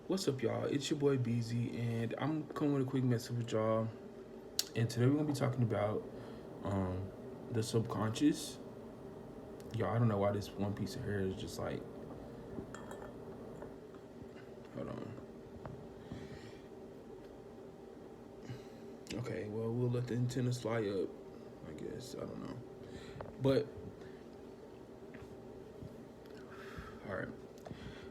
What's up, y'all? It's your boy Bz, and I'm coming with a quick message with y'all. And today we're gonna be talking about um, the subconscious. Y'all, I don't know why this one piece of hair is just like. Hold on. Okay, well we'll let the antenna slide up. I guess I don't know, but all right.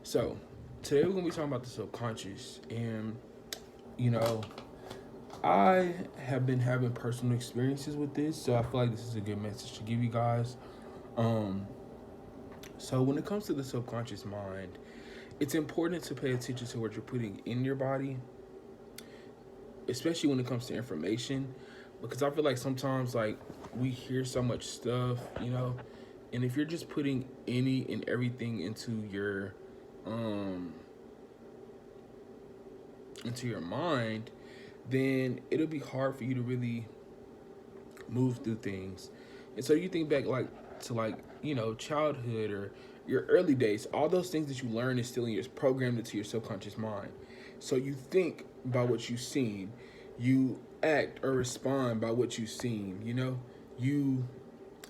So today we're gonna be talking about the subconscious, and you know, I have been having personal experiences with this, so I feel like this is a good message to give you guys. Um, so when it comes to the subconscious mind, it's important to pay attention to what you're putting in your body, especially when it comes to information, because I feel like sometimes like we hear so much stuff, and if you're just putting any and everything um into your mind, then it'll be hard for you to really move through things. And so you think back to childhood or your early days, all those things that you learn is still in your programmed into your subconscious mind. So you think by what you've seen, you act or respond by what you've seen, you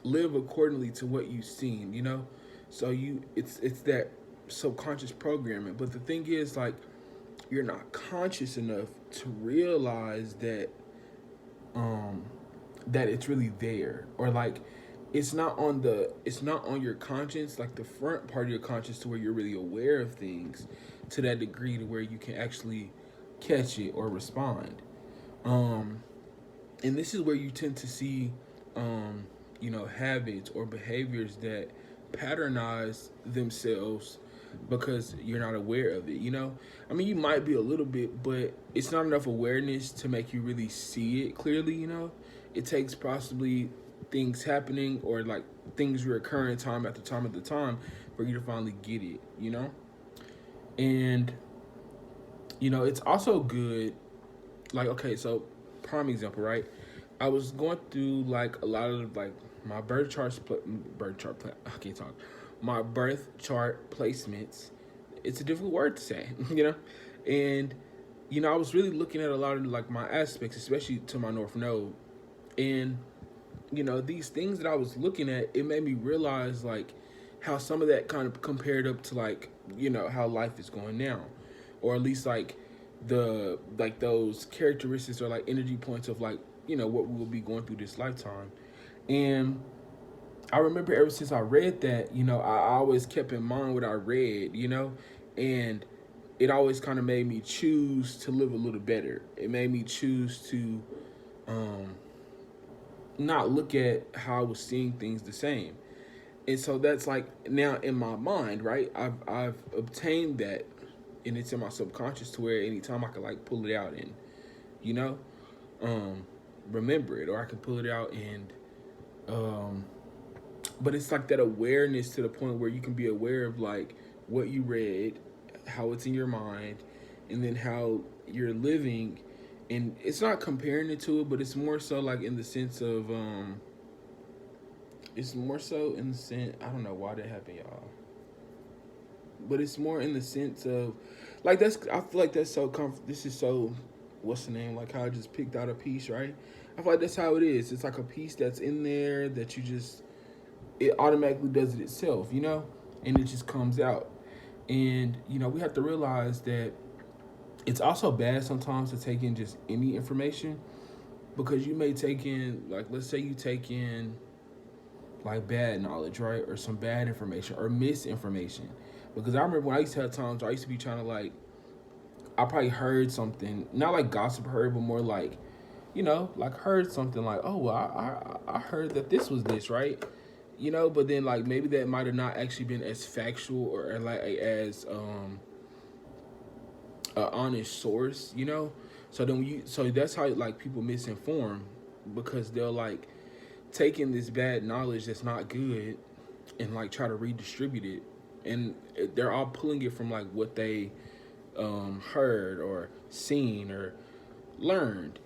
live accordingly to what you've seen, So it's that subconscious programming. But the thing is, like, you're not conscious enough to realize that it's really there, or like it's not on your conscience, like the front part of your conscience, to where you're really aware of things to that degree to where you can actually catch it or respond. And this is where you tend to see habits or behaviors that patternize themselves because you're not aware of it. I mean, you might be a little bit, but it's not enough awareness to make you really see it clearly. It takes possibly things happening or like things reoccurring time after time after time for you to finally get it. And it's also good, like, okay, so prime example, right? I was going through like a lot of like my I can't talk, my birth chart placements. It's a difficult word to say, and I was really looking at a lot of like my aspects, especially to my North Node, and these things that I was looking at, it made me realize like how some of that kind of compared up to like how life is going now, or at least like those characteristics or like energy points of like what we will be going through this lifetime. And I remember ever since I read that, I always kept in mind what I read, and it always kind of made me choose to live a little better. It made me choose to not look at how I was seeing things the same. And so that's like now in my mind, right? I've obtained that, and it's in my subconscious to where anytime I can like pull it out and, you know, remember it, or I can pull it out and but it's like that awareness to the point where you can be aware of like what you read, how it's in your mind, and then how you're living. And it's not comparing it to it, but it's more so like in the sense of it's more so in the sense, I don't know why that happened, y'all, but it's more in the sense of like I feel like that's so this is so, what's the name, like how I just picked out a piece, right? I feel like that's how it is. It's like a piece that's in there that you just, it automatically does it itself, and it just comes out. And we have to realize that it's also bad sometimes to take in just any information, because you may take in, like, let's say you take in like bad knowledge, right, or some bad information or misinformation. Because I remember when I used to have times where I used to be trying to like, I probably heard something, not like gossip heard, but more like, like heard something like, oh, well, I heard that this was this, right? But then like maybe that might have not actually been as factual or like as an honest source, So then so that's how like people misinform, because they'll like take in this bad knowledge that's not good and like try to redistribute it, and they're all pulling it from like what they heard or seen or learned,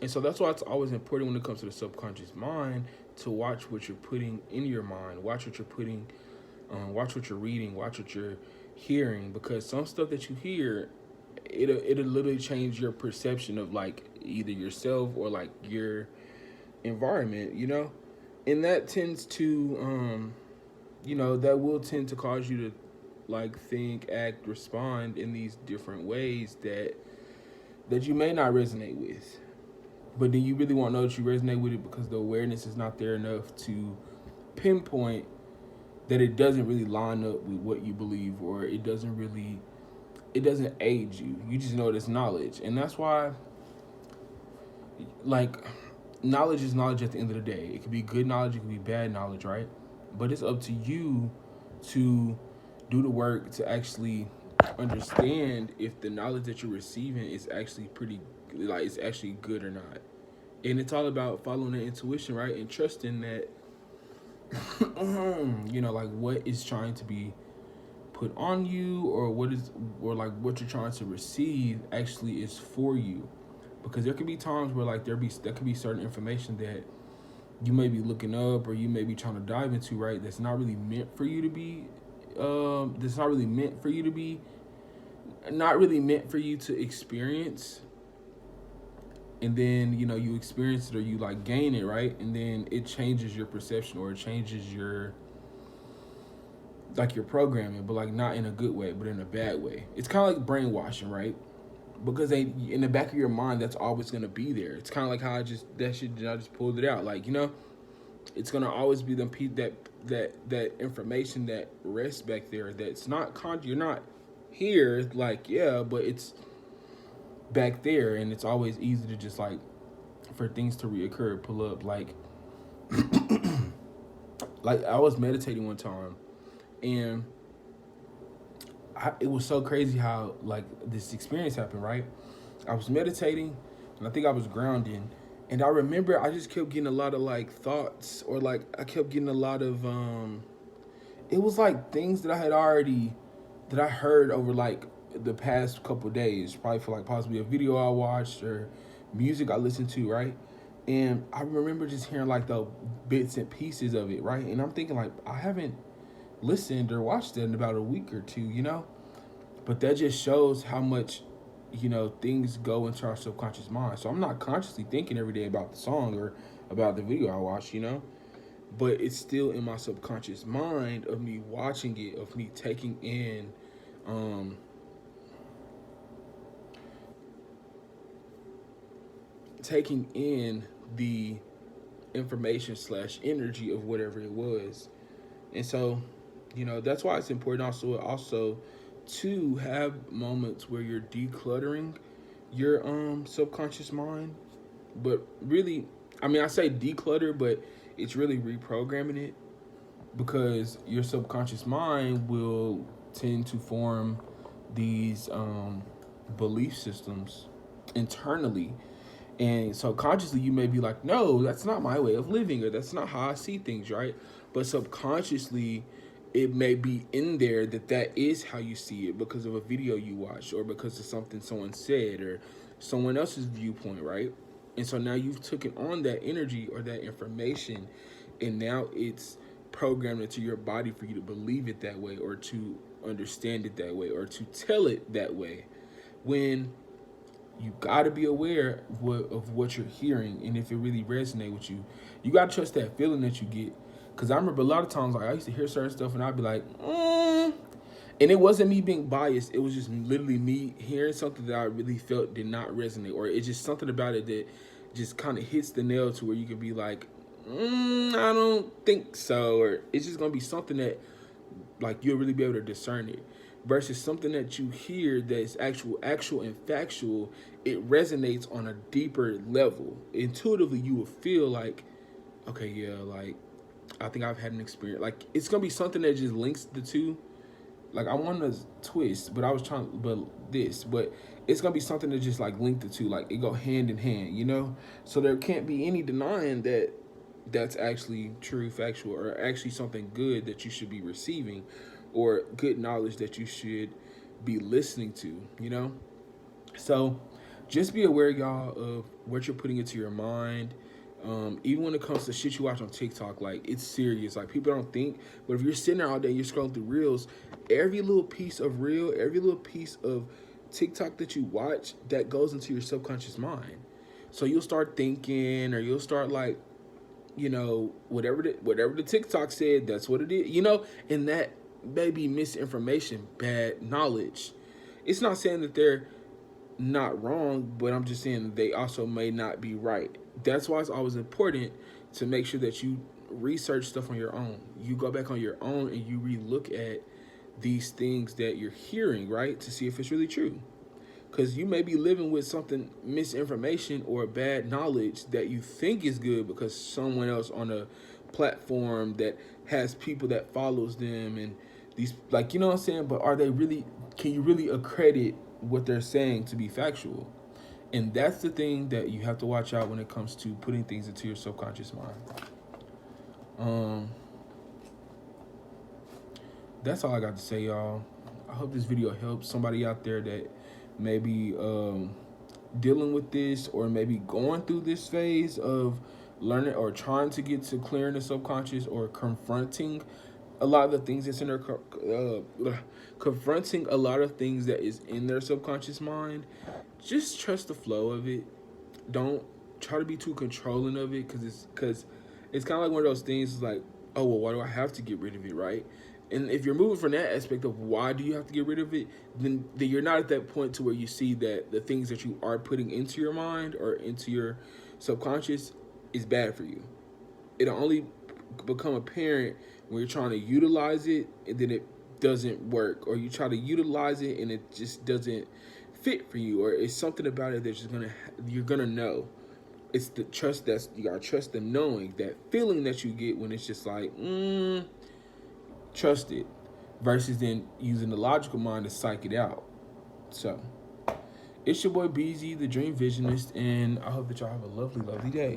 And so that's why it's always important when it comes to the subconscious mind to watch what you're putting in your mind, watch what you're putting, watch what you're reading, watch what you're hearing, because some stuff that you hear, it'll literally change your perception of like either yourself or like your environment, you know? And that tends to that will tend to cause you to like think, act, respond in these different ways that you may not resonate with. But then you really won't know that you resonate with it because the awareness is not there enough to pinpoint that it doesn't really line up with what you believe, or it doesn't aid you. You just know it as knowledge. And that's why, like, knowledge is knowledge at the end of the day. It could be good knowledge, it could be bad knowledge, right? But it's up to you to do the work to actually understand if the knowledge that you're receiving is actually it's actually good or not. And it's all about following the intuition, right? And trusting that, like what is trying to be put on you, or what you're trying to receive actually is for you. Because there could be times where like there could be certain information that you may be looking up or you may be trying to dive into, right? That's not really meant for you to be not really meant for you to experience. And then, you experience it or you like gain it, right? And then it changes your perception, or it changes your programming, but like not in a good way, but in a bad way. It's kind of like brainwashing, right? Because in the back of your mind, that's always going to be there. It's kind of like how I just pulled it out. Like, it's going to always be that information that rests back there. That's not you're not here, like, yeah, but it's back there. And it's always easy to just like, for things to reoccur, pull up. Like, like I was meditating one time, and it was so crazy how like this experience happened, right? I was meditating, and I think I was grounding, and I remember I just kept getting a lot of like thoughts, or like I kept getting a lot of it was like things that I heard over like the past couple of days, probably for like possibly a video I watched or music I listened to, right? And I remember just hearing like the bits and pieces of it, right? And I'm thinking like, I haven't listened or watched it in about a week or two, But that just shows how much, things go into our subconscious mind. So I'm not consciously thinking every day about the song or about the video I watched, But it's still in my subconscious mind of me watching it, of me taking in the information / energy of whatever it was. And so, that's why it's important also to have moments where you're decluttering your subconscious mind. But really, I say declutter, but it's really reprogramming it, because your subconscious mind will tend to form these belief systems internally. And so consciously you may be like, no, that's not my way of living, or that's not how I see things, right? But subconsciously it may be in there that is how you see it, because of a video you watched, or because of something someone said, or someone else's viewpoint, right? And so now you've taken on that energy or that information, and now it's programmed into your body for you to believe it that way, or to understand it that way, or to tell it that way, when you got to be aware of what you're hearing, and if it really resonates with you. You got to trust that feeling that you get. Because I remember a lot of times, like, I used to hear certain stuff, and I'd be like, and it wasn't me being biased. It was just literally me hearing something that I really felt did not resonate, or it's just something about it that just kind of hits the nail to where you could be like, I don't think so. Or it's just going to be something that, like, you'll really be able to discern it. Versus something that you hear that's actual and factual, it resonates on a deeper level. Intuitively, you will feel like, okay, yeah, like, I think I've had an experience. Like, it's going to be something that just links the two. Like, I want to twist, but it's going to be something that just, like, link the two. Like, it go hand in hand, So there can't be any denying that that's actually true, factual, or actually something good that you should be receiving, or good knowledge that you should be listening to, So just be aware, y'all, of what you're putting into your mind, Even when it comes to shit you watch on TikTok, like it's serious. Like people don't think, but if you're sitting there all day, you're scrolling through reels. Every little piece of reel, every little piece of TikTok that you watch, that goes into your subconscious mind. So you'll start thinking, or you'll start like, whatever the TikTok said, that's what it is. And that may be misinformation, bad knowledge. It's not saying that they're not wrong, but I'm just saying they also may not be right. That's why it's always important to make sure that you research stuff on your own. You go back on your own and you relook at these things that you're hearing, right? To see if it's really true. Because you may be living with something, misinformation or bad knowledge that you think is good because someone else on a platform that has people that follows them and these, like, you know what I'm saying? But can you really accredit what they're saying to be factual? And that's the thing that you have to watch out when it comes to putting things into your subconscious mind. That's all I got to say, y'all. I hope this video helps somebody out there that may be dealing with this, or maybe going through this phase of learning or trying to get to clearing the subconscious, or confronting a lot of the things that's in their confronting a lot of things that is in their subconscious mind. Just trust the flow of it. Don't try to be too controlling of it, because it's kind of like one of those things like, oh, well, why do I have to get rid of it, right? And if you're moving from that aspect of why do you have to get rid of it, then you're not at that point to where you see that the things that you are putting into your mind or into your subconscious is bad for you. It'll only become apparent when you're trying to utilize it and then it doesn't work, or you try to utilize it and it just doesn't fit for you, or it's something about it that's just you're gonna know. It's the trust, you gotta trust the knowing, that feeling that you get when it's just like, trust it, versus then using the logical mind to psych it out. So, it's your boy Bz, the Dream Visionist, and I hope that y'all have a lovely, lovely day.